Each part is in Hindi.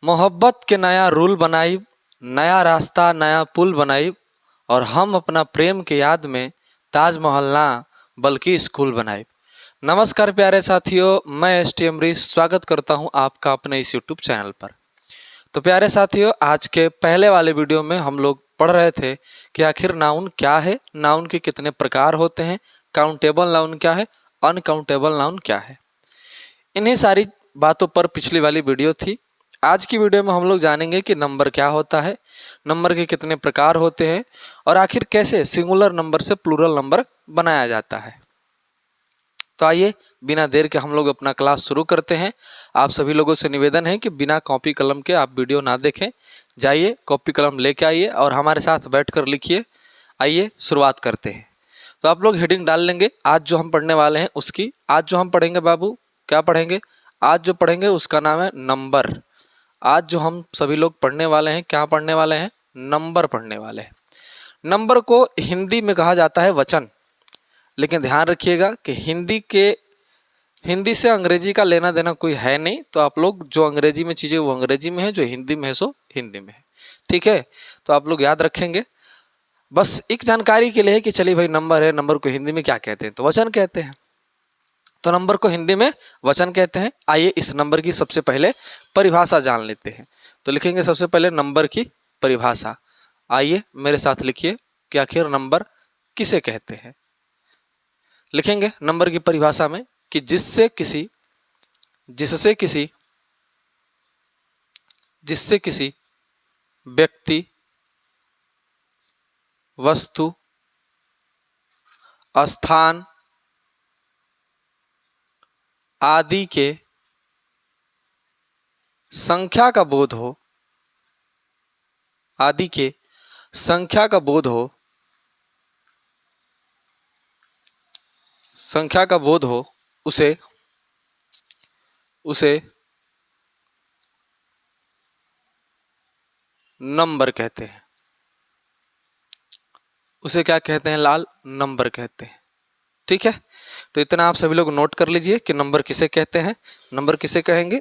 मोहब्बत के नया रूल बनाई, नया रास्ता नया पुल बनाई, और हम अपना प्रेम के याद में ताजमहल ना बल्कि स्कूल बनाए। नमस्कार प्यारे साथियों, मैं एसटी अमरीश स्वागत करता हूं आपका अपने इस यूट्यूब चैनल पर। तो प्यारे साथियों, आज के पहले वाले वीडियो में हम लोग पढ़ रहे थे कि आखिर नाउन क्या है, नाउन के कितने प्रकार होते हैं, काउंटेबल नाउन क्या है, अनकाउंटेबल नाउन क्या है। इन्हीं सारी बातों पर पिछली वाली वीडियो थी। आज की वीडियो में हम लोग जानेंगे कि नंबर क्या होता है, नंबर के कितने प्रकार होते हैं, और आखिर कैसे सिंगुलर नंबर से प्लूरल नंबर बनाया जाता है। तो आइए बिना देर के हम लोग अपना क्लास शुरू करते हैं। आप सभी लोगों से निवेदन है कि बिना कॉपी कलम के आप वीडियो ना देखें, जाइए कॉपी कलम लेके आइए और हमारे साथ बैठकर लिखिए। आइए शुरुआत करते हैं। तो आप लोग हेडिंग डाल लेंगे आज जो हम पढ़ने वाले हैं उसकी। आज जो हम पढ़ेंगे बाबू, क्या पढ़ेंगे? आज जो पढ़ेंगे उसका नाम है नंबर। आज जो हम सभी लोग पढ़ने वाले हैं, क्या पढ़ने वाले हैं? नंबर पढ़ने वाले हैं। नंबर को हिंदी में कहा जाता है वचन, लेकिन ध्यान रखिएगा कि हिंदी से अंग्रेजी का लेना देना कोई है नहीं। तो आप लोग जो अंग्रेजी में चीज़ें वो अंग्रेजी में है, जो हिंदी में है सो हिंदी में है। ठीक है, तो आप लोग याद रखेंगे। बस एक जानकारी के लिए है कि चलिए भाई नंबर है, नंबर को हिंदी में क्या कहते हैं? तो वचन कहते हैं। तो नंबर को हिंदी में वचन कहते हैं। आइए इस नंबर की सबसे पहले परिभाषा जान लेते हैं। तो लिखेंगे सबसे पहले नंबर की परिभाषा। आइए मेरे साथ लिखिए कि आखिर नंबर किसे कहते हैं। लिखेंगे नंबर की परिभाषा में कि जिससे किसी व्यक्ति, वस्तु, स्थान आदि के संख्या का बोध हो, उसे नंबर कहते हैं। उसे क्या कहते हैं लाल? नंबर कहते हैं। ठीक है, तो इतना आप सभी लोग नोट कर लीजिए कि नंबर किसे कहते हैं। नंबर किसे कहेंगे?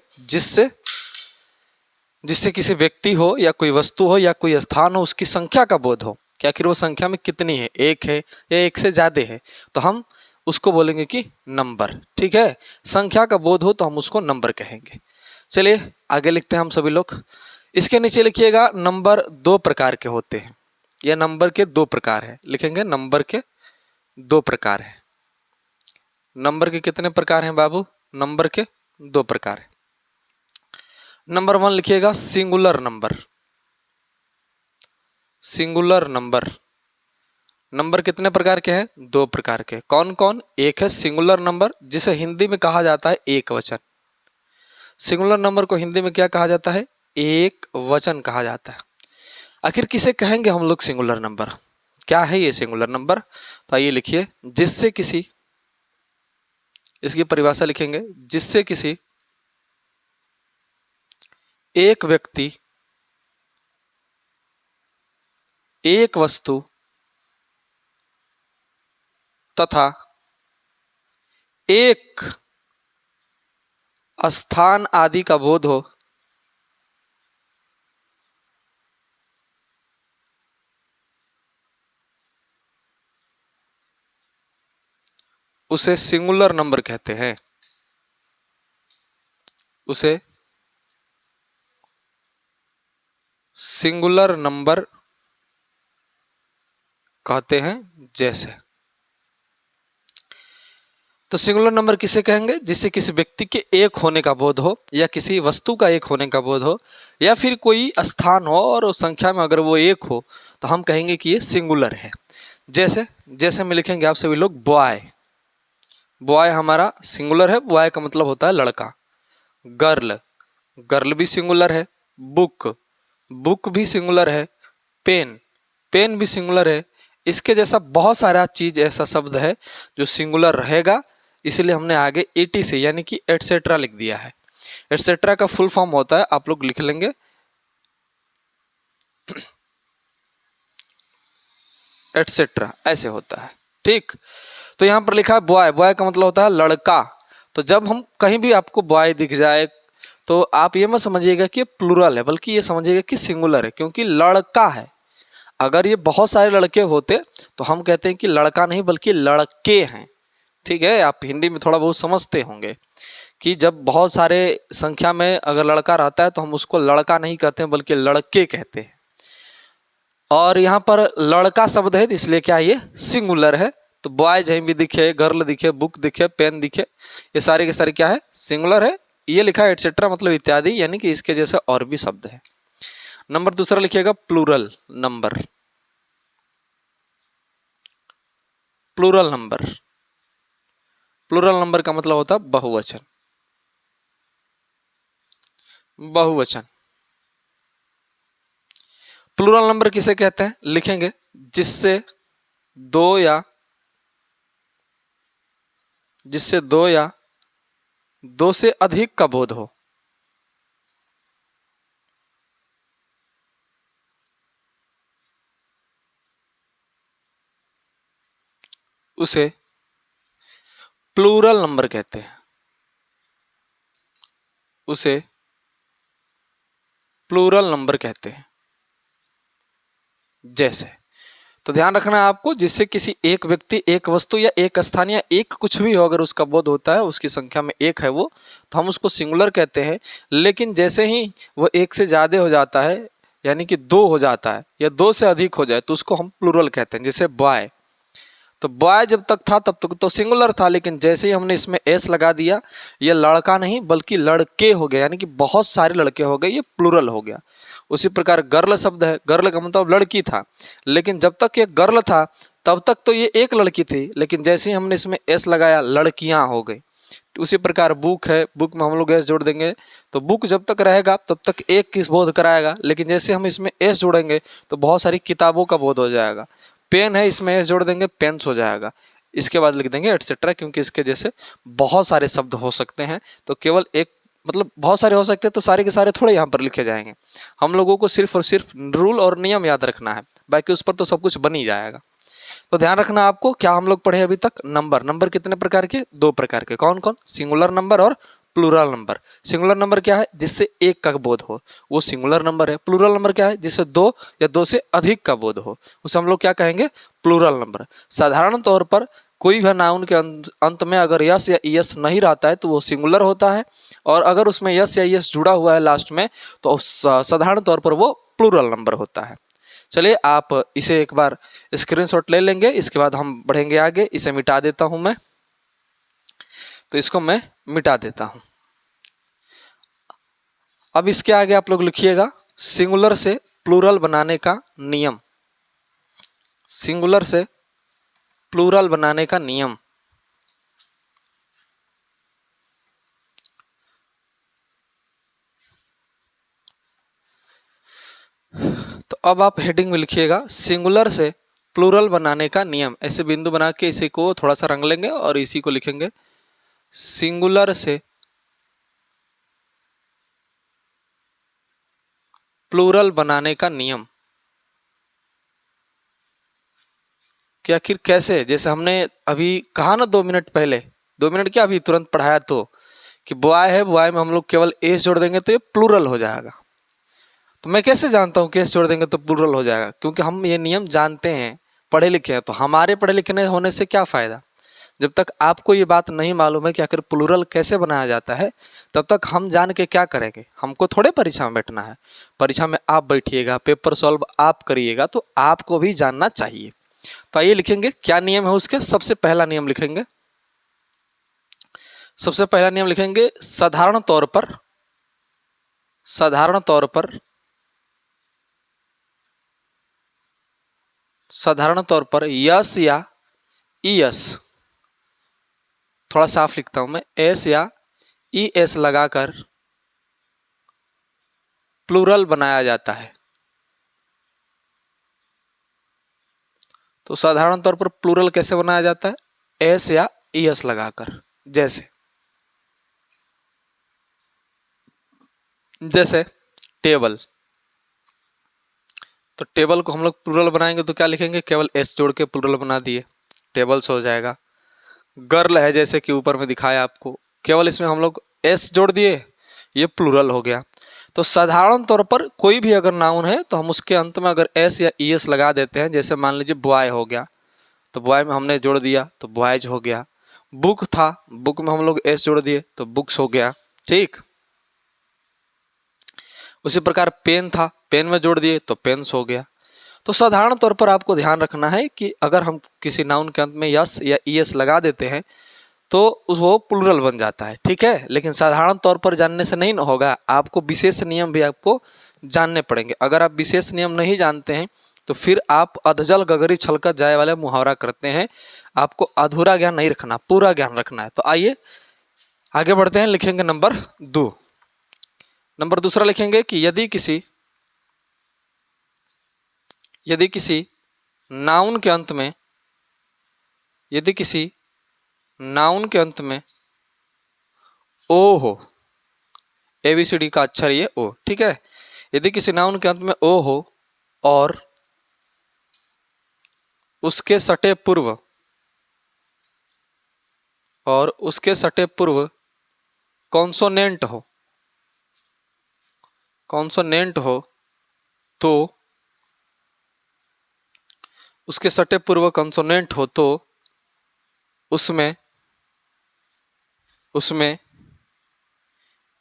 जिससे किसी व्यक्ति हो या कोई वस्तु हो या कोई स्थान हो, उसकी संख्या का बोध हो कि आखिर वो संख्या में कितनी है, एक है या एक से ज्यादा है, तो हम उसको बोलेंगे कि नंबर। ठीक है, संख्या का बोध हो तो हम उसको नंबर कहेंगे। चलिए आगे लिखते हैं हम सभी लोग। इसके नीचे लिखिएगा नंबर दो प्रकार के होते हैं। यह नंबर के दो प्रकार है। लिखेंगे नंबर के दो प्रकार है। नंबर के कितने प्रकार हैं बाबू? नंबर के दो प्रकार है। नंबर वन लिखिएगा singular number. Singular number. Number कितने प्रकार के हैं? दो प्रकार के। कौन कौन? एक है सिंगुलर नंबर, जिसे हिंदी में कहा जाता है एक वचन। सिंगुलर नंबर को हिंदी में क्या कहा जाता है? एक वचन कहा जाता है। आखिर किसे कहेंगे हम लोग सिंगुलर नंबर? क्या है ये सिंगुलर नंबर? तो आइए लिखिए, जिससे किसी, इसकी परिभाषा लिखेंगे, जिससे किसी एक व्यक्ति, एक वस्तु तथा एक स्थान आदि का बोध हो, उसे सिंगुलर नंबर कहते हैं। उसे सिंगुलर नंबर कहते हैं। जैसे तो सिंगुलर नंबर किसे कहेंगे? जिससे किसी व्यक्ति के एक होने का बोध हो, या किसी वस्तु का एक होने का बोध हो, या फिर कोई स्थान हो और उस संख्या में अगर वो एक हो तो हम कहेंगे कि ये सिंगुलर है। जैसे में लिखेंगे आप सभी लोग बॉय। बॉय हमारा सिंगुलर है। बॉय का मतलब होता है लड़का। गर्ल, गर्ल भी सिंगुलर है। बुक, बुक भी सिंगुलर है। पेन, पेन भी सिंगुलर है। इसके जैसा बहुत सारा चीज, ऐसा शब्द है जो सिंगुलर रहेगा, इसलिए हमने आगे एटी से यानी कि एटसेट्रा लिख दिया है। एटसेट्रा का फुल फॉर्म होता है, आप लोग लिख लेंगे, एटसेट्रा ऐसे होता है। ठीक, तो यहाँ पर लिखा है बॉय। बॉय का मतलब होता है लड़का। तो जब हम कहीं भी आपको बॉय दिख जाए तो आप ये मत समझिएगा कि ये प्लूरल है, बल्कि ये समझिएगा कि सिंगुलर है, क्योंकि लड़का है। अगर ये बहुत सारे लड़के होते तो हम कहते हैं कि लड़का नहीं बल्कि लड़के हैं। ठीक है, आप हिंदी में थोड़ा बहुत समझते होंगे कि जब बहुत सारे संख्या में अगर लड़का रहता है तो हम उसको लड़का नहीं कहते हैं बल्कि लड़के कहते हैं। और यहाँ पर लड़का शब्द है तो इसलिए क्या है, ये सिंगुलर है। तो बॉयज कहीं भी दिखे, गर्ल दिखे, बुक दिखे, पेन दिखे, ये सारे के सारे क्या है, सिंगुलर है। ये लिखा है एटसेट्रा मतलब इत्यादि, यानी कि इसके जैसे और भी शब्द है। नंबर दूसरा लिखिएगा plural number. Plural number, plural number का मतलब होता है बहुवचन। बहुवचन। प्लूरल नंबर किसे कहते हैं, लिखेंगे जिससे दो या दो से अधिक का बोध हो। उसे प्लूरल नंबर कहते हैं। उसे प्लूरल नंबर कहते हैं। जैसे, तो ध्यान रखना है आपको, जिससे किसी एक व्यक्ति, एक वस्तु या एक स्थान या एक कुछ भी हो, अगर उसका बोध होता है, उसकी संख्या में एक है वो, तो हम उसको सिंगुलर कहते हैं। लेकिन जैसे ही वो एक से ज़्यादा हो जाता है, यानी कि दो हो जाता है या दो से अधिक हो जाए, तो उसको हम प्लूरल कहते हैं। जैसे बॉय, तो बॉय जब तक था तब तक तो सिंगुलर था, लेकिन जैसे ही हमने इसमें एस लगा दिया, ये लड़का नहीं बल्कि लड़के हो गए, यानी कि बहुत सारे लड़के हो गए, ये प्लूरल हो गया। उसी प्रकार गर्ल शब्द है, गर्ल का मतलब लड़की था, लेकिन जब तक ये गर्ल था तब तक तो ये एक लड़की थी, लेकिन जैसे ही हमने इसमें एस लगाया, लड़कियां हो गई। उसी प्रकार बुक है, बुक में हम लोग एस जोड़ देंगे, तो बुक जब तक रहेगा तब तक एक किस बोध कराएगा, लेकिन जैसे हम इसमें एस जोड़ेंगे तो बहुत सारी किताबों का बोध हो जाएगा। पेन है, इसमें एस जोड़ देंगे, पेन्स हो जाएगा। इसके बाद लिख देंगे एटसेट्रा, क्योंकि इसके जैसे बहुत सारे शब्द हो सकते हैं, तो केवल एक मतलब बहुत सारे हो सकते हैं, तो सारे के सारे थोड़े यहाँ पर लिखे जाएंगे। हम लोगों को सिर्फ और सिर्फ रूल और नियम याद रखना है, बाकी उस पर तो सब कुछ बन ही जाएगा। तो ध्यान रखना आपको, क्या हम लोग पढ़े अभी तक, नंबर। नंबर कितने प्रकार के, दो प्रकार के। कौन कौन, सिंगुलर नंबर और प्लूरल नंबर। सिंगुलर नंबर क्या है, जिससे एक का बोध हो, वो सिंगुलर नंबर है। प्लूरल नंबर क्या है, जिससे दो या दो से अधिक का बोध हो, उसे हम लोग क्या कहेंगे, प्लूरल नंबर। साधारण तौर पर कोई भी नाउन के अंत में अगर यस या ईएस नहीं रहता है तो वो सिंगुलर होता है, और अगर उसमें यस या ईएस जुड़ा हुआ है लास्ट में तो साधारण तौर पर वो प्लूरल नंबर होता है। चलिए, आप इसे एक बार स्क्रीनशॉट ले लेंगे, इसके बाद हम बढ़ेंगे आगे। इसे मिटा देता हूं मैं, तो इसको मैं मिटा देता हूं। अब इसके आगे आप लोग लिखिएगा सिंगुलर से प्लूरल बनाने का नियम। सिंगुलर से प्लूरल बनाने का नियम। तो अब आप हेडिंग में लिखिएगा सिंगुलर से प्लूरल बनाने का नियम। ऐसे बिंदु बना के इसी को थोड़ा सा रंग लेंगे और इसी को लिखेंगे सिंगुलर से प्लूरल बनाने का नियम। कि आखिर कैसे, जैसे हमने अभी कहा ना 2 मिनट पहले, 2 मिनट क्या अभी तुरंत पढ़ाया, तो कि बॉय है, बॉय में हम लोग केवल एस जोड़ देंगे तो ये प्लूरल हो जाएगा। तो मैं कैसे जानता हूँ कि एस जोड़ देंगे तो प्लूरल हो जाएगा, क्योंकि हम ये नियम जानते हैं, पढ़े लिखे हैं। तो हमारे पढ़े लिखे होने से क्या फ़ायदा, जब तक आपको ये बात नहीं मालूम है कि आखिर प्लूरल कैसे बनाया जाता है, तब तक हम जान के क्या करेंगे। हमको थोड़े परीक्षा में बैठना है, परीक्षा में आप बैठिएगा, पेपर सॉल्व आप करिएगा, तो आपको भी जानना चाहिए। तो आइए लिखेंगे क्या नियम है उसके। सबसे पहला नियम लिखेंगे, सबसे पहला नियम लिखेंगे साधारण तौर पर, साधारण तौर पर, साधारण तौर पर यस या ईएस, थोड़ा साफ लिखता हूं मैं, एस या ईएस लगाकर प्लूरल बनाया जाता है। तो साधारण तौर पर प्लूरल कैसे बनाया जाता है, एस या ईएस लगाकर। जैसे टेबल, तो टेबल को हम लोग प्लूरल बनाएंगे तो क्या लिखेंगे, केवल एस जोड़ के प्लूरल बना दिए, टेबल्स हो जाएगा। गर्ल है, जैसे कि ऊपर में दिखाया आपको, केवल इसमें हम लोग एस जोड़ दिए, ये प्लूरल हो गया। तो साधारण तौर पर कोई भी अगर नाउन है तो हम उसके अंत में अगर एस या ई एस लगा देते हैं। जैसे मान लीजिए बॉय हो गया तो बॉय में हमने जोड़ दिया तो बॉयज हो गया। बुक था, बुक में हम लोग एस जोड़ दिए तो बुक्स हो गया। ठीक, उसी प्रकार पेन था, पेन में जोड़ दिए तो पेन्स हो गया। तो साधारण तौर पर आपको ध्यान रखना है कि अगर हम किसी नाउन के अंत में यस या ई एस लगा देते हैं तो वो प्लूरल बन जाता है। ठीक है, लेकिन साधारण तौर पर जानने से नहीं ना होगा, आपको विशेष नियम भी आपको जानने पड़ेंगे। अगर आप विशेष नियम नहीं जानते हैं तो फिर आप अधजल गगरी छलकत जाए वाले मुहावरा करते हैं। आपको अधूरा ज्ञान नहीं रखना, पूरा ज्ञान रखना है। तो आइए आगे बढ़ते हैं। लिखेंगे नंबर 2। नंबर दूसरा लिखेंगे कि यदि किसी नाउन के अंत में ओ हो, ABCD का अक्षर ये ओ। ठीक है, यदि किसी नाउन के अंत में ओ हो और उसके सटे पूर्व कॉन्सोनेंट हो तो उसके सटे पूर्व कॉन्सोनेंट हो तो उसमें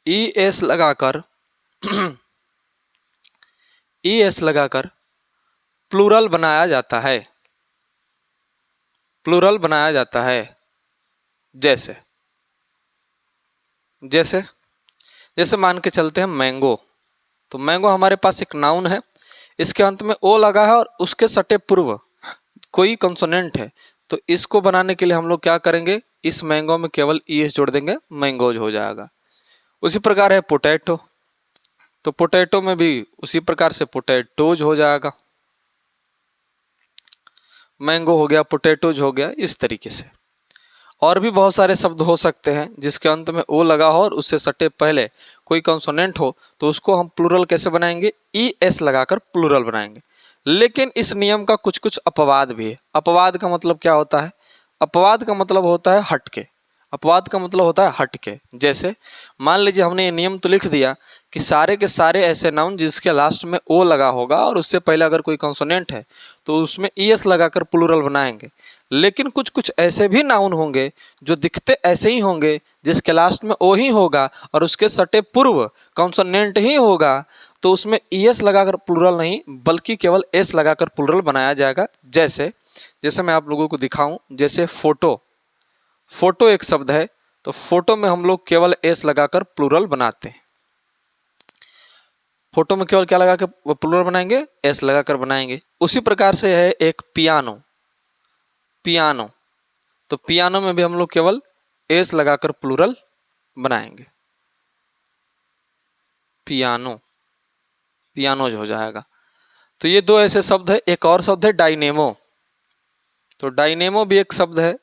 ई एस लगाकर प्लूरल बनाया जाता है। जैसे मान के चलते हैं मैंगो। तो मैंगो हमारे पास एक नाउन है, इसके अंत में ओ लगा है और उसके सटे पूर्व कोई कंसोनेंट है। तो इसको बनाने के लिए हम लोग क्या करेंगे, इस मैंगो में केवल ई एस जोड़ देंगे, मैंगोज हो जाएगा। उसी प्रकार है पोटैटो, तो पोटैटो में भी उसी प्रकार से पोटैटोज हो जाएगा। मैंगो हो गया, पोटैटोज हो गया। इस तरीके से और भी बहुत सारे शब्द हो सकते हैं जिसके अंत में ओ लगा हो और उससे सटे पहले कोई कंसोनेंट हो, तो उसको हम प्लूरल कैसे बनाएंगे, ई एस लगाकर प्लूरल बनाएंगे। लेकिन इस नियम का कुछ कुछ अपवाद भी है। अपवाद का मतलब क्या होता है, अपवाद का मतलब होता है हटके। अपवाद का मतलब होता है हटके। जैसे मान लीजिए हमने ये नियम तो लिख दिया कि सारे के सारे ऐसे नाउन जिसके लास्ट में ओ लगा होगा और उससे पहले अगर कोई कंसोनेंट है तो उसमें ई एस लगाकर प्लूरल बनाएंगे। लेकिन कुछ कुछ ऐसे भी नाउन होंगे जो दिखते ऐसे ही होंगे, जिसके लास्ट में ओ ही होगा और उसके सटे पूर्व कॉन्सोनेंट ही होगा, तो उसमें ई एस लगाकर प्लूरल नहीं बल्कि केवल एस लगाकर प्लूरल बनाया जाएगा। जैसे मैं आप लोगों को दिखाऊं, जैसे फोटो एक शब्द है, तो फोटो में हम लोग केवल एस लगाकर प्लूरल बनाते हैं। फोटो में केवल क्या लगा के प्लूरल बनाएंगे, एस लगाकर बनाएंगे। उसी प्रकार से है एक पियानो, तो पियानो में भी हम लोग केवल एस लगाकर प्लूरल बनाएंगे, पियानोज हो जाएगा। तो ये दो ऐसे शब्द है। एक और शब्द है डायनेमो। तो डायनेमो भी एक शब्द है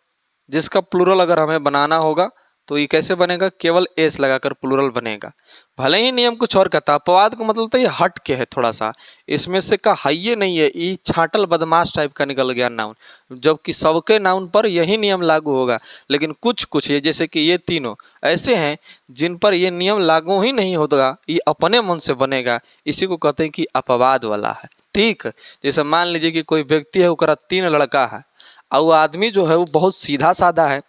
जिसका प्लूरल अगर हमें बनाना होगा तो ये कैसे बनेगा, केवल एस लगाकर प्लूरल बनेगा। भले ही नियम कुछ और कहता है। अपवाद का मतलब तो ये हट के है थोड़ा सा, इसमें से का हाइये नहीं है, ये छाटल बदमाश टाइप का निकल गया नाउन, जबकि सबके नाउन पर यही नियम लागू होगा। लेकिन कुछ कुछ ये जैसे कि ये तीनों ऐसे हैं जिन पर ये नियम लागू ही नहीं होगा, ये अपने मन से बनेगा। इसी को कहते हैं कि अपवाद वाला है। ठीक, जैसे मान लीजिए कि कोई व्यक्ति है, उसका 3 लड़का है और वो आदमी जो है वो बहुत सीधा साधा है।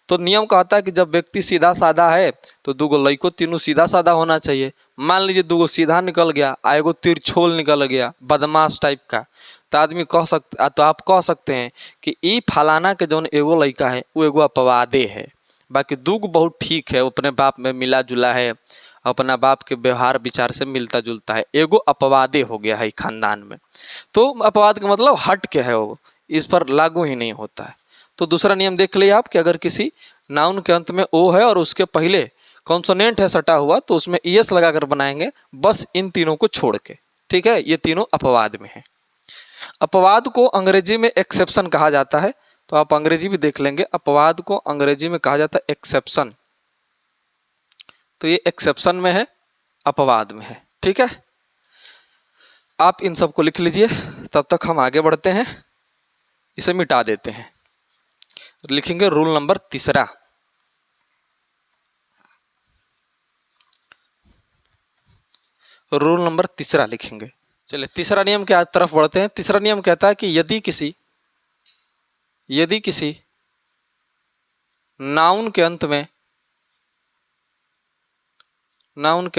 तो नियम कहता है कि जब व्यक्ति सीधा साधा है तो 2 लड़को तीनों सीधा साधा होना चाहिए। मान लीजिए 2 सीधा निकल गया, एगो तिरछोल निकल गया बदमाश टाइप का, तो आप कह सकते हैं कि ई फलाना के जौन एगो लड़का है वो एगो अपवादे है। बाकी 2 बहुत ठीक है, अपने बाप में मिला जुला है, अपना बाप के व्यवहार विचार से मिलता जुलता है, एगो अपवादे हो गया है खानदान में। तो अपवाद का मतलब हट के है, वो इस पर लागू ही नहीं होता है। तो दूसरा नियम देख लिया आप कि अगर किसी नाउन के अंत में ओ है और उसके पहले कॉन्सोनेंट है सटा हुआ तो उसमें ई एस लगाकर बनाएंगे, बस इन तीनों को छोड़ के। ठीक है, ये तीनों अपवाद में है। अपवाद को अंग्रेजी में एक्सेप्शन कहा जाता है, तो आप अंग्रेजी भी देख लेंगे। अपवाद को अंग्रेजी में कहा जाता है एक्सेप्शन। तो ये एक्सेप्शन में है, अपवाद में है। ठीक है, आप इन सबको लिख लीजिए, तब तक हम आगे बढ़ते हैं। इसे मिटा देते हैं, लिखेंगे रूल नंबर 3। रूल नंबर तीसरा लिखेंगे। चलिए तीसरा नियम की तरफ बढ़ते हैं। तीसरा नियम कहता है कि यदि किसी नाउन के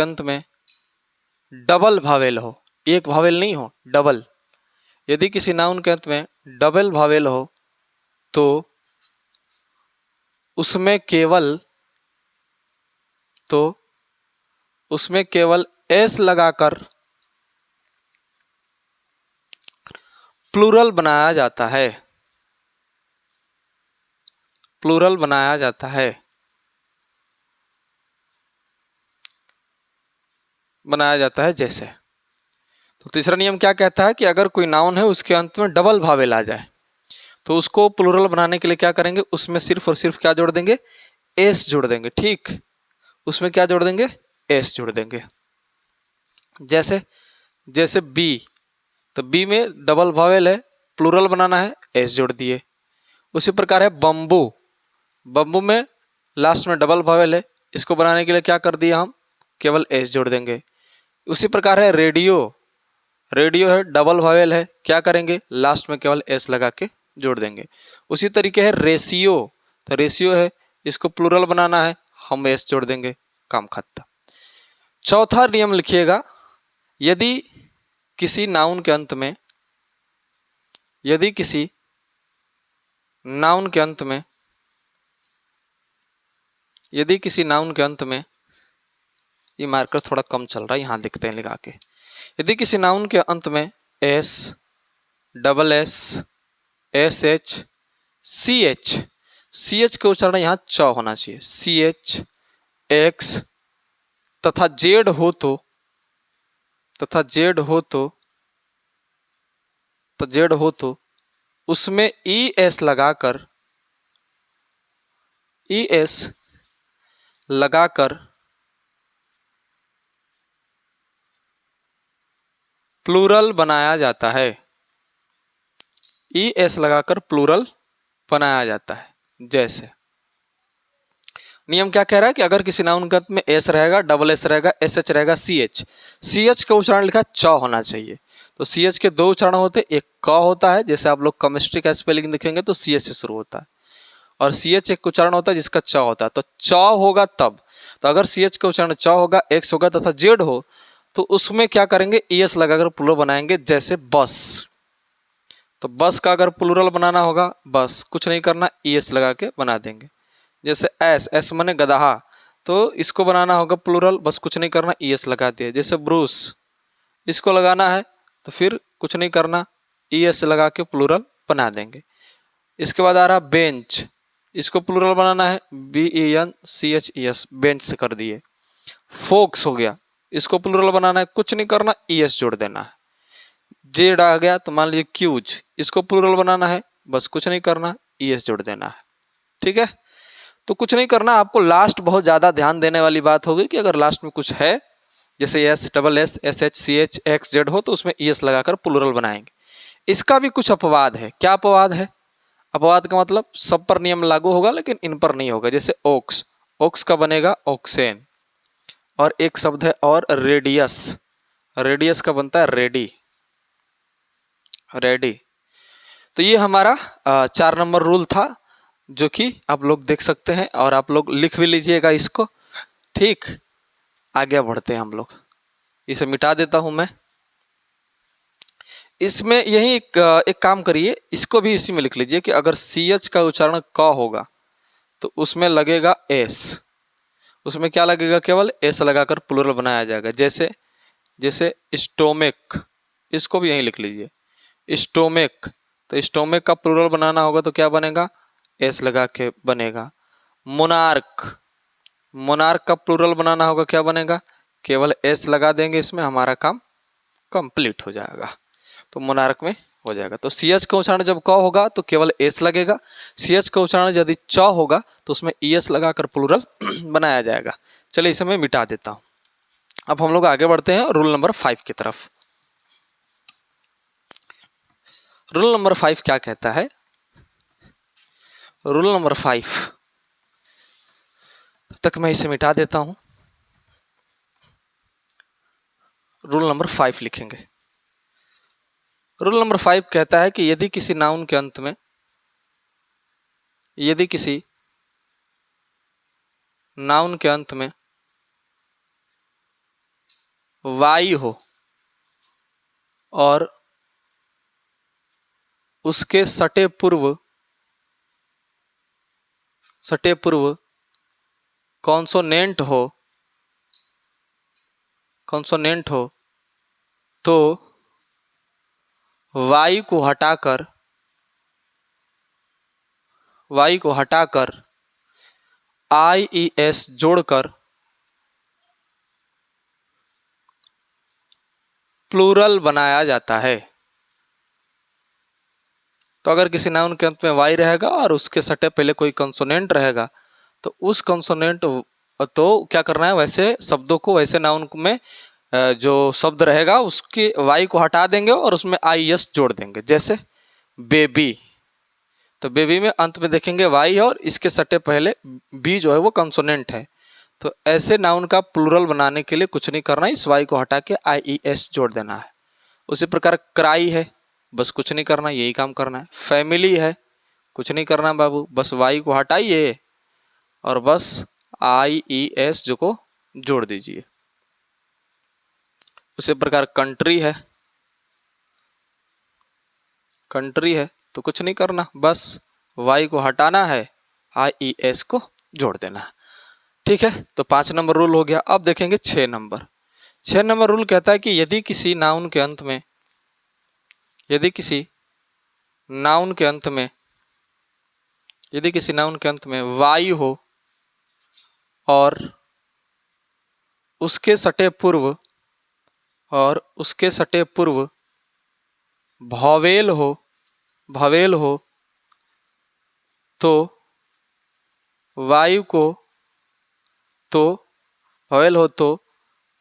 अंत में डबल भावेल हो, एक भावेल नहीं हो, डबल, यदि किसी नाउन के अंत में डबल भावेल हो तो उसमें केवल एस लगाकर प्लूरल बनाया जाता है। प्लूरल बनाया जाता है जैसे। तो तीसरा नियम क्या कहता है कि अगर कोई नाउन है उसके अंत में डबल भावेल आ जाए तो उसको प्लूरल बनाने के लिए क्या करेंगे, उसमें सिर्फ और सिर्फ क्या जोड़ देंगे, एस जोड़ देंगे। ठीक, उसमें क्या जोड़ देंगे, एस जोड़ देंगे। जैसे बी, तो बी में डबल भावेल है, प्लूरल बनाना है, एस जोड़ दिए। उसी प्रकार है बम्बू, बम्बू में लास्ट में डबल भावेल है, इसको बनाने के लिए क्या कर दिया हम, केवल एस जोड़ देंगे। उसी प्रकार है रेडियो, रेडियो है, डबल भावेल है, क्या करेंगे, लास्ट में केवल एस लगा के जोड़ देंगे। उसी तरीके है रेशियो, तो रेशियो है, इसको प्लूरल बनाना है, हम एस जोड़ देंगे, काम खत्म। चौथा नियम लिखिएगा, यदि किसी नाउन के अंत में ये मार्कर थोड़ा कम चल रहा है, यहाँ लिखते हैं लगा के। यदि किसी नाउन के अंत में S, double S, S H, C H का उच्चारण यहाँ च होना चाहिए, सी एच, एक्स तथा जेड हो तो उसमें ई एस लगाकर प्लूरल बनाया जाता है। ई एस लगाकर प्लूरल बनाया जाता है। जैसे नियम क्या कह रहा है कि अगर किसी नाउन के अंत में एस रहेगा, डबल एस रहेगा, एस एच रहेगा, सी एच का उच्चारण लिखा च होना चाहिए। तो सी एच के दो उच्चारण होते हैं, एक क होता है, जैसे आप लोग केमिस्ट्री का स्पेलिंग लिखेंगे तो सी एच से शुरू होता है, और सी एच एक उच्चारण होता है जिसका च होता है। तो च होगा तब, तो अगर सी एच का उच्चारण च होगा, एक्स होगा तथा जेड हो तो उसमें क्या करेंगे, ई एस लगाकर प्लूरल बनाएंगे। जैसे बस, तो बस का अगर प्लूरल बनाना होगा, बस कुछ नहीं करना, ई एस लगा के बना देंगे। जैसे एस माने गदहा, तो इसको बनाना होगा प्लूरल, बस कुछ नहीं करना, ई एस लगा दिए। जैसे ब्रूस, इसको लगाना है तो फिर कुछ नहीं करना, ई एस लगा के प्लूरल बना देंगे। इसके बाद आ रहा बेंच, इसको प्लूरल बनाना है, बी ई एन ची एच ई एस, बेंच से कर दिए। फोक्स हो गया, इसको प्लूरल बनाना है, कुछ नहीं करना, ई एस जोड़ देना है। जेड आ गया तो मान लीजिए क्यूज, इसको प्लूरल बनाना है, बस कुछ नहीं करना, ई एस जोड़ देना है। ठीक है, तो कुछ नहीं करना, आपको लास्ट बहुत ज़्यादा ध्यान देने वाली बात होगी कि अगर लास्ट में कुछ है जैसे S, double S, S H, C H, X, Z हो तो उसमें ई एस लगाकर प्लूरल बनाएंगे। इसका भी कुछ अपवाद है। क्या अपवाद है, अपवाद का मतलब सब पर नियम लागू होगा लेकिन इन पर नहीं होगा। जैसे ओक्स, ओक्स का बनेगा ऑक्सेन, और एक शब्द है और रेडियस, रेडियस का बनता है रेडी, रेडी। तो ये हमारा 4 नंबर रूल था जो कि आप लोग देख सकते हैं, और आप लोग लिख भी लीजिएगा इसको। ठीक, आगे बढ़ते हैं हम लोग, इसे मिटा देता हूं मैं। इसमें यही एक काम करिए, इसको भी इसी में लिख लीजिए कि अगर सी एच का उच्चारण क होगा तो उसमें लगेगा एस, उसमें क्या लगेगा, केवल एस लगाकर प्लूरल बनाया जाएगा। जैसे स्टोमेक, इसको भी यहीं लिख लीजिए, स्टोमेक, तो स्टोमेक का प्लूरल बनाना होगा तो क्या बनेगा, एस लगा के बनेगा। मोनार्क, मोनार्क का प्लूरल बनाना होगा, क्या बनेगा, केवल एस लगा देंगे, इसमें हमारा काम कंप्लीट हो जाएगा। तो मोनार्क में हो जाएगा। तो सी एच का उच्चारण जब क होगा तो केवल एस लगेगा, सी एच का उच्चारण यदि च होगा तो उसमें ई एस लगाकर प्लूरल बनाया जाएगा। चलिए इसे मैं मिटा देता हूं। अब हम लोग आगे बढ़ते हैं रूल नंबर 5 की तरफ। रूल नंबर 5 क्या कहता है, रूल नंबर 5 तक मैं इसे मिटा देता हूं। रूल नंबर 5 लिखेंगे। रूल नंबर 5 कहता है कि यदि किसी नाउन के अंत में, यदि किसी नाउन के अंत में वाई हो और उसके सटे पूर्व कॉन्सोनेंट हो तो वाई को हटाकर IES जोड़कर प्लूरल बनाया जाता है। तो अगर किसी नाउन के अंत में वाई रहेगा और उसके सटे पहले कोई कंसोनेंट रहेगा तो उस कंसोनेंट तो क्या करना है, वैसे शब्दों को, वैसे नाउन में जो शब्द रहेगा उसकी वाई को हटा देंगे और उसमें IES जोड़ देंगे। जैसे बेबी, तो बेबी में अंत में देखेंगे वाई है और इसके सटे पहले बी जो है वो कंसोनेंट है। तो ऐसे नाउन का प्लूरल बनाने के लिए कुछ नहीं करना है, इस वाई को हटा के IES जोड़ देना है। उसी प्रकार क्राई है, बस कुछ नहीं करना, यही काम करना है। फैमिली है, कुछ नहीं करना बाबू, बस वाई को हटाइए और बस IES जो को जोड़ दीजिए। उसी प्रकार कंट्री है तो कुछ नहीं करना, बस वाई को हटाना है, IES को जोड़ देना है। ठीक है, तो 5 नंबर रूल हो गया। अब देखेंगे 6 नंबर। 6 नंबर रूल कहता है कि यदि किसी नाउन के अंत में वाई हो और उसके सटे पूर्व भवेल हो तो वायु को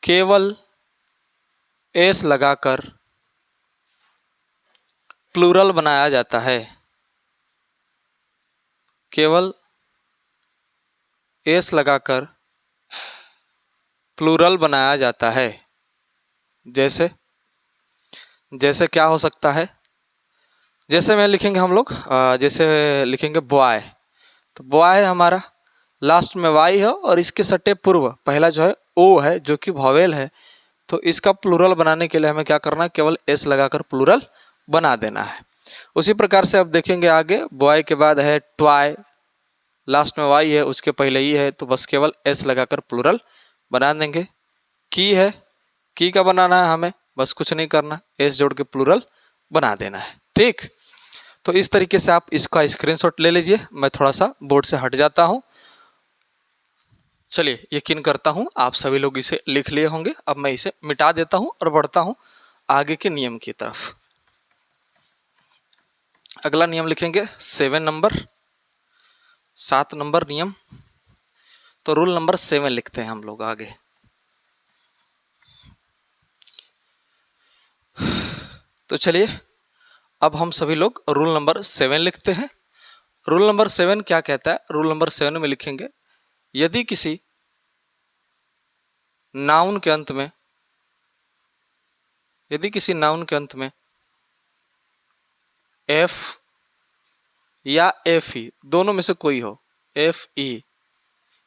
केवल एस लगाकर प्लूरल बनाया जाता है। केवल एस लगाकर प्लूरल बनाया जाता है। जैसे क्या हो सकता है, जैसे में लिखेंगे हम लोग, जैसे लिखेंगे बॉय, तो बॉय हमारा लास्ट में वाई है और इसके सटे पूर्व पहला जो है ओ है जो कि वॉवेल है। तो इसका प्लूरल बनाने के लिए हमें क्या करना है, केवल एस लगाकर प्लूरल बना देना है। उसी प्रकार से अब देखेंगे आगे, बॉय के बाद है ट्वाई, लास्ट में वाई है, उसके पहले ही है, तो बस केवल एस लगाकर प्लूरल बना देंगे। की है, की का बनाना है हमें, बस कुछ नहीं करना, एस जोड़ के प्लूरल बना देना है। ठीक, तो इस तरीके से आप इसका स्क्रीनशॉट ले लीजिए। मैं थोड़ा सा बोर्ड से हट जाता हूं। चलिए, यकीन करता हूं आप सभी लोग इसे लिख लिए होंगे। अब मैं इसे मिटा देता हूं और बढ़ता हूं आगे के नियम की तरफ। अगला नियम लिखेंगे 7 नंबर नियम। तो रूल नंबर 7 लिखते हैं हम लोग आगे। तो चलिए, अब हम सभी लोग रूल नंबर 7 लिखते हैं। रूल नंबर 7 क्या कहता है? रूल नंबर 7 में लिखेंगे, यदि किसी नाउन के अंत में एफ या एफ ई, दोनों में से कोई हो, एफ ई,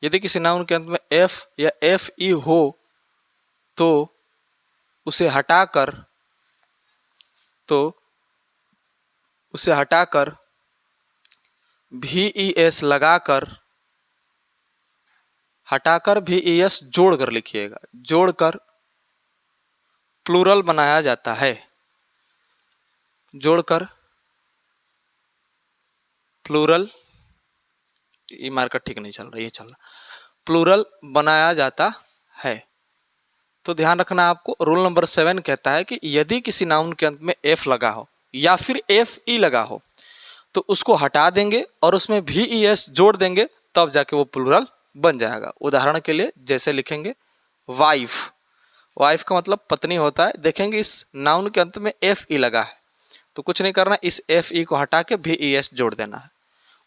यदि किसी नाउन के अंत में एफ या एफ ई हो तो उसे हटाकर VES लगाकर, हटाकर VES जोड़कर लिखिएगा, जोड़कर प्लूरल बनाया जाता है। जोड़कर प्लूरल, ये मार्कर ठीक नहीं चल रहा, ये चल रहा, प्लूरल बनाया जाता है। तो ध्यान रखना आपको, रूल नंबर 7 कहता है कि यदि किसी नाउन के अंत में एफ लगा हो या फिर FE लगा हो तो उसको हटा देंगे और उसमें VES जोड़ देंगे, तब जाके वो प्लूरल बन जाएगा। उदाहरण के लिए जैसे लिखेंगे वाइफ, वाइफ का मतलब पत्नी होता है। देखेंगे इस नाउन के अंत में FE लगा है तो कुछ नहीं करना, इस FE को हटा के VES जोड़ देना है।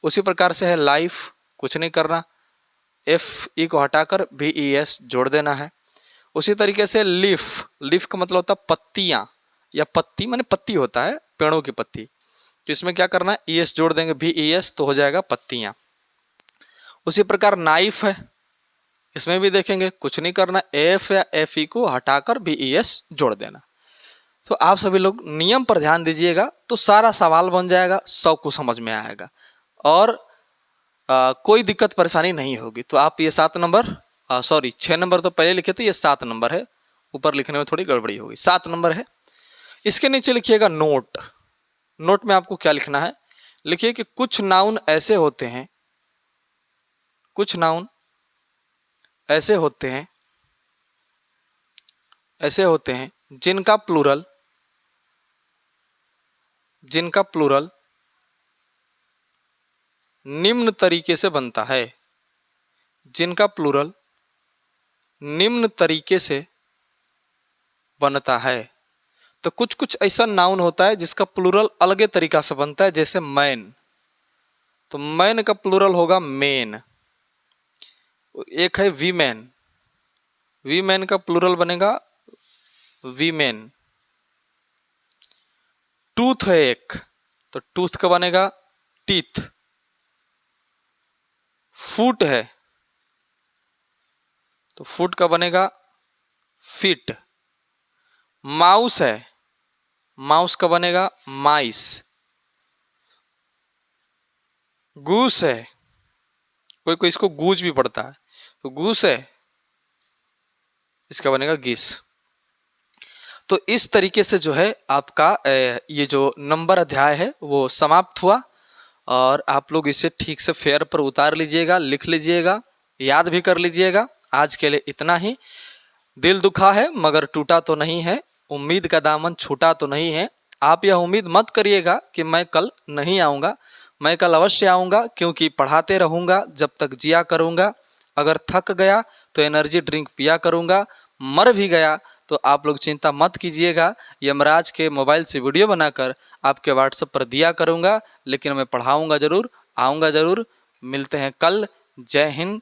उसी प्रकार से है लाइफ, कुछ नहीं करना, FE को हटाकर VES जोड़ देना है। उसी तरीके से लीफ, लीफ का मतलब होता है पत्तियां, या पत्ती माने पत्ती होता है पेड़ों की पत्ती। तो इसमें क्या करना है, ES जोड़ देंगे, VES, तो हो जाएगा पत्तियां। उसी प्रकार नाइफ है, इसमें भी देखेंगे कुछ नहीं करना, एफ या FE को हटाकर VES जोड़ देना। तो आप सभी लोग नियम पर ध्यान दीजिएगा तो सारा सवाल बन जाएगा, सब कुछ समझ में आएगा और कोई दिक्कत परेशानी नहीं होगी। तो आप ये 7 नंबर, सॉरी 6 नंबर तो पहले लिखे थे, ये 7 नंबर है, ऊपर लिखने में थोड़ी गड़बड़ी होगी, 7 नंबर है। इसके नीचे लिखिएगा नोट। नोट में आपको क्या लिखना है, लिखिए कि कुछ नाउन ऐसे होते हैं, कुछ नाउन ऐसे होते हैं, ऐसे होते हैं जिनका प्लूरल, जिनका प्लूरल निम्न तरीके से बनता है, जिनका प्लूरल निम्न तरीके से बनता है। तो कुछ कुछ ऐसा नाउन होता है जिसका प्लूरल अलगे तरीका से बनता है, जैसे मैन, तो मैन का प्लूरल होगा मेन। एक है वीमेन, वीमेन का प्लूरल बनेगा वीमेन। टूथ है एक, तो टूथ का बनेगा टीथ। फुट है तो फुट का बनेगा फीट। माउस है, माउस का बनेगा माइस। गूस है, कोई कोई इसको गूज भी पढ़ता है, तो गूस है, इसका बनेगा गीस। तो इस तरीके से जो है आपका ये जो नंबर अध्याय है वो समाप्त हुआ और आप लोग इसे ठीक से फेयर पर उतार लीजिएगा, लिख लीजिएगा, याद भी कर लीजिएगा। आज के लिए इतना ही। दिल दुखा है मगर टूटा तो नहीं है, उम्मीद का दामन छूटा तो नहीं है। आप यह उम्मीद मत करिएगा कि मैं कल नहीं आऊँगा, मैं कल अवश्य आऊँगा, क्योंकि पढ़ाते रहूँगा जब तक जिया करूँगा। अगर थक गया तो एनर्जी ड्रिंक पिया करूँगा, मर भी गया तो आप लोग चिंता मत कीजिएगा, यमराज के मोबाइल से वीडियो बनाकर आपके व्हाट्सएप पर दिया करूँगा, लेकिन मैं पढ़ाऊँगा ज़रूर, आऊँगा ज़रूर। मिलते हैं कल। जय हिंद,